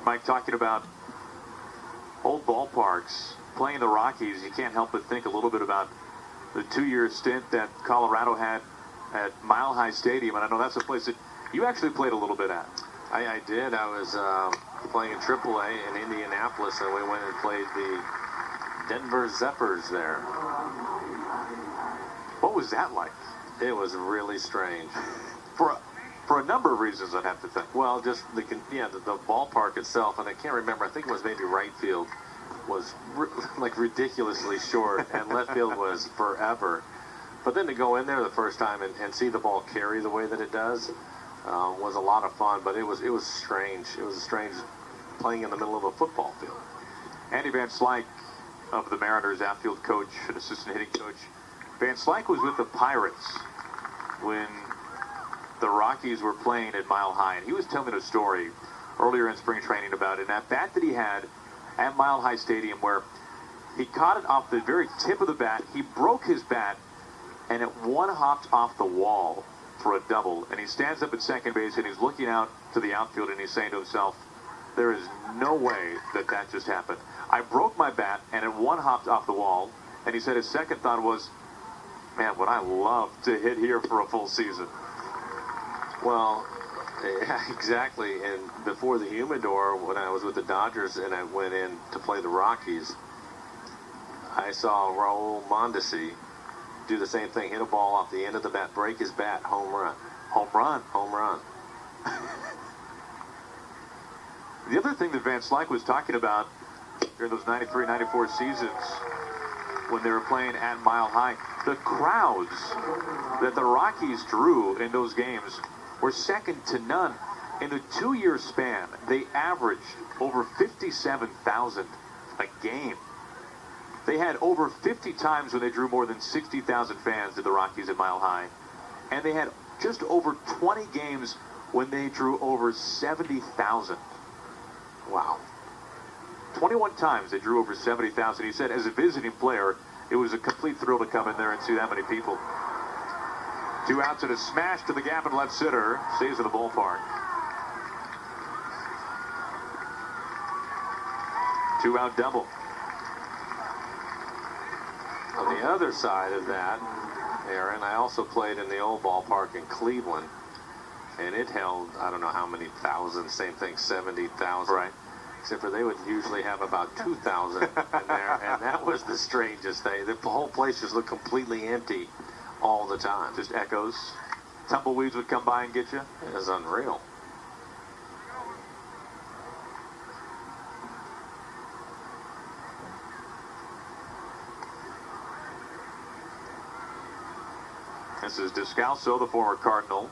Mike, talking about old ballparks, playing the Rockies, you can't help but think a little bit about the 2-year stint that Colorado had at Mile High Stadium. And I know that's a place that you actually played a little bit at. I did. I was playing in AAA in Indianapolis, and we went and played the Denver Zephyrs there. What was that like? It was really strange. For a number of reasons, I'd have to think. Well, just the ballpark itself, and I can't remember. I think it was maybe right field was like ridiculously short, and left field was forever. But then to go in there the first time and see the ball carry the way that it does was a lot of fun. But it was strange. It was strange playing in the middle of a football field. Andy Van Slyke of the Mariners, outfield coach and assistant hitting coach. Van Slyke was with the Pirates when the Rockies were playing at Mile High, and he was telling a story earlier in spring training about an at-bat that he had at Mile High Stadium where he caught it off the very tip of the bat. He broke his bat, and it one-hopped off the wall for a double, and he stands up at second base, and he's looking out to the outfield, and he's saying to himself, there is no way that just happened. I broke my bat, and it one-hopped off the wall, and he said his second thought was, man, would I love to hit here for a full season. Well, yeah, exactly. And before the humidor, when I was with the Dodgers and I went in to play the Rockies, I saw Raul Mondesi do the same thing, hit a ball off the end of the bat, break his bat, home run. Home run. Home run. The other thing that Van Slyke was talking about during those 93, 94 seasons when they were playing at Mile High, the crowds that the Rockies drew in those games were second to none. In the 2-year span, they averaged over 57,000 a game. They had over 50 times when they drew more than 60,000 fans to the Rockies at Mile High. And they had just over 20 games when they drew over 70,000. Wow. 21 times they drew over 70,000. He said as a visiting player, it was a complete thrill to come in there and see that many people. 2 outs and a smash to the gap in left center. Stays in the ballpark. 2-out double. On the other side of that, Aaron, I also played in the old ballpark in Cleveland, and it held, I don't know how many thousands, same thing, 70,000. Right. Except for they would usually have about 2,000 in there, and that was the strangest thing. The whole place just looked completely empty all the time. Just echoes. Tumbleweeds would come by and get you. It was unreal. This is Descalso, the former Cardinal.